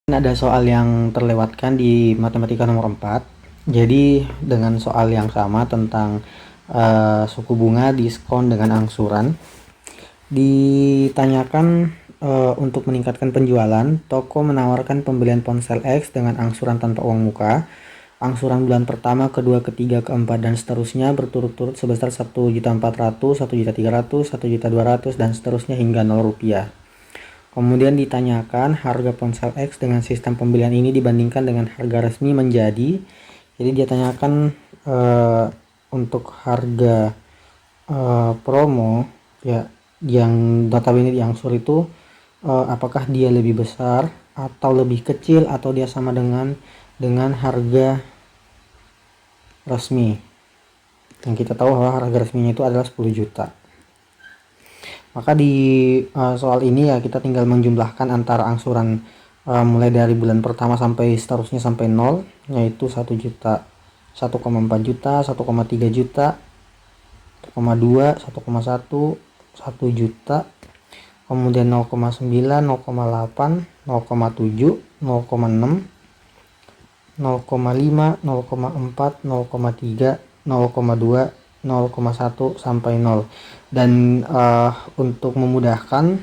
Ada soal yang terlewatkan di matematika nomor 4. Jadi dengan soal yang sama tentang suku bunga, diskon dengan angsuran. Ditanyakan untuk meningkatkan penjualan, toko menawarkan pembelian ponsel X dengan angsuran tanpa uang muka. Angsuran bulan pertama, kedua, ketiga, keempat, dan seterusnya berturut-turut sebesar 1.400.000, 1.300.000, 1.200.000, dan seterusnya hingga 0 rupiah. Kemudian ditanyakan harga ponsel X dengan sistem pembelian ini dibandingkan dengan harga resmi menjadi. Jadi dia tanyakan untuk harga promo ya yang notabene diangsur itu apakah dia lebih besar atau lebih kecil atau dia sama dengan harga resmi. Yang kita tahu bahwa harga resminya itu adalah 10 juta. Maka di soal ini ya kita tinggal menjumlahkan antara angsuran mulai dari bulan pertama sampai seterusnya sampai 0, yaitu 1 juta, 1,4 juta, 1,3 juta, 1,2, 1,1, 1 juta, kemudian 0,9, 0,8, 0,7, 0,6, 0,5, 0,4, 0,3, 0,2, 0,1 sampai 0. Dan untuk memudahkan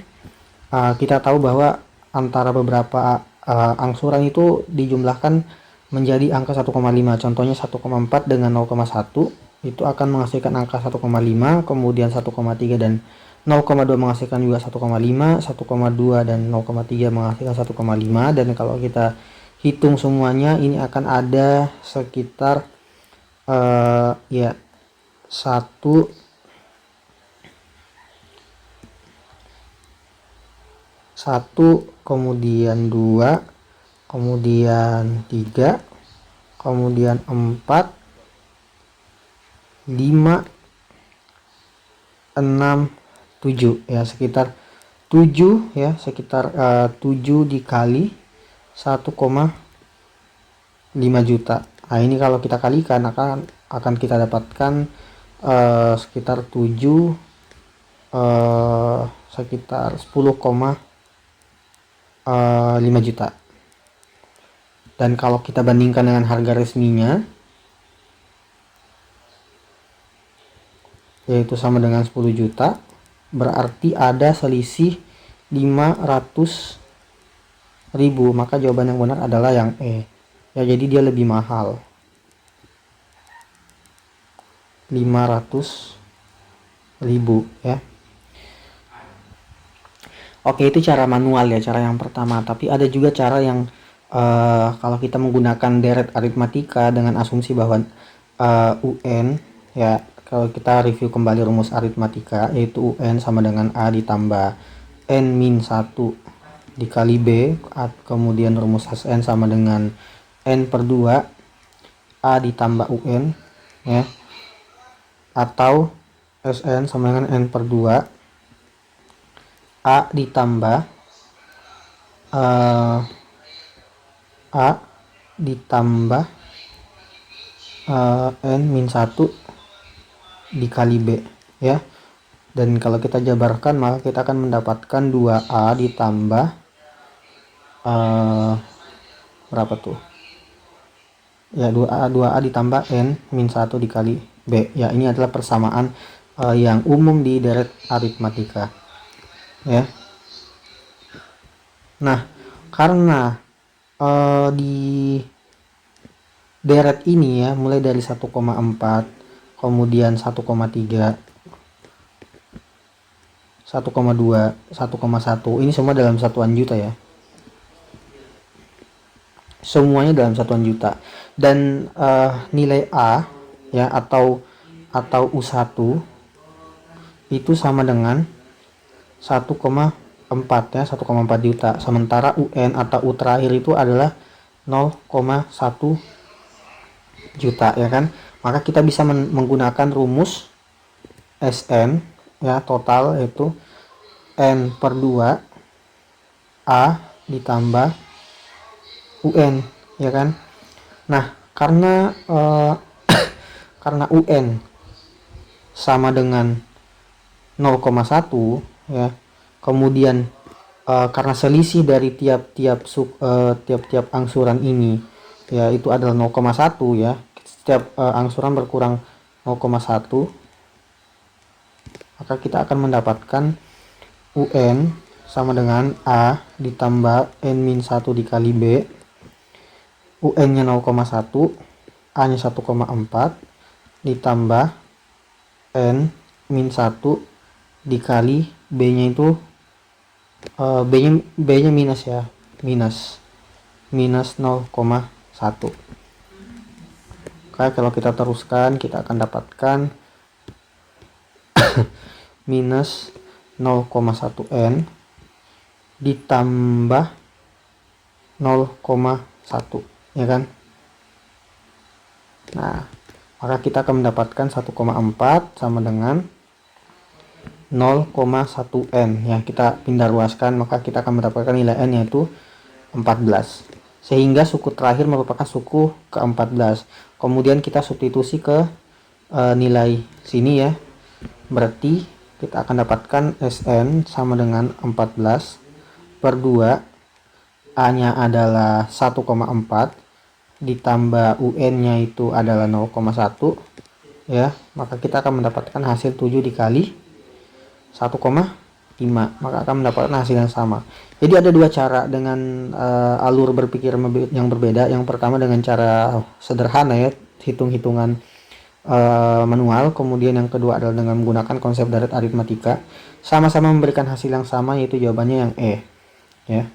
kita tahu bahwa antara beberapa angsuran itu dijumlahkan menjadi angka 1,5. Contohnya 1,4 dengan 0,1 itu akan menghasilkan angka 1,5, kemudian 1,3 dan 0,2 menghasilkan juga 1,5, 1,2 dan 0,3 menghasilkan 1,5. Dan kalau kita hitung semuanya ini akan ada sekitar ya 1 kemudian 2 kemudian 3 kemudian 4 5 6 7 ya sekitar 7 ya sekitar 7 dikali 1,5 juta. Nah ini kalau kita kalikan akan kita dapatkan sekitar 7 sekitar 10,5 juta. Dan kalau kita bandingkan dengan harga resminya yaitu sama dengan 10 juta, berarti ada selisih 500.000. Maka jawaban yang benar adalah yang E ya, jadi dia lebih mahal 500.000 ya. Oke, itu cara manual ya, cara yang pertama. Tapi ada juga cara yang kalau kita menggunakan deret aritmatika dengan asumsi bahwa UN ya, kalau kita review kembali rumus aritmatika yaitu UN sama dengan A ditambah N-1 dikali B, kemudian rumus SN sama dengan N/2 A ditambah UN ya, atau SN sama dengan N/2 A ditambah A ditambah N-1 dikali B ya. Dan kalau kita jabarkan maka kita akan mendapatkan 2A ditambah berapa tuh ya, 2A ditambah N-1 dikali B ya. Ini adalah persamaan yang umum di deret aritmatika ya. Nah karena di deret ini ya mulai dari 1,4 kemudian 1,3 1,2 1,1 ini semua dalam satuan juta ya, semuanya dalam satuan juta. Dan nilai A ya atau U1 itu sama dengan 1,4 ya, 1,4 juta. Sementara UN atau U terakhir itu adalah 0,1 juta ya kan. Maka kita bisa menggunakan rumus SN ya, total yaitu N/2 A ditambah UN ya kan. Nah karena karena UN sama dengan 0,1 ya, kemudian karena selisih dari tiap-tiap angsuran ini ya itu adalah 0,1 ya. Setiap angsuran berkurang 0,1, maka kita akan mendapatkan UN sama dengan A ditambah N-1 dikali B. UN-nya 0,1, A-nya 1,4 ditambah N-1 dikali B-nya itu B-nya minus ya, minus 0,1. Oke, kalau kita teruskan kita akan dapatkan minus 0,1 N ditambah 0,1 ya kan. Nah, maka kita akan mendapatkan 1,4 sama dengan 0,1 N ya. Kita pindah ruaskan, maka kita akan mendapatkan nilai N yaitu 14. Sehingga suku terakhir merupakan suku ke-14. Kemudian kita substitusi ke nilai sini ya. Berarti kita akan dapatkan Sn sama dengan 14 per 2. A-nya adalah 1,4 ditambah UN-nya itu adalah 0,1 ya. Maka kita akan mendapatkan hasil 7 dikali 1,5, maka akan mendapatkan hasil yang sama. Jadi ada dua cara dengan alur berpikir yang berbeda. Yang pertama dengan cara sederhana ya, hitung-hitungan manual. Kemudian yang kedua adalah dengan menggunakan konsep deret aritmatika. Sama-sama memberikan hasil yang sama, yaitu jawabannya yang E ya.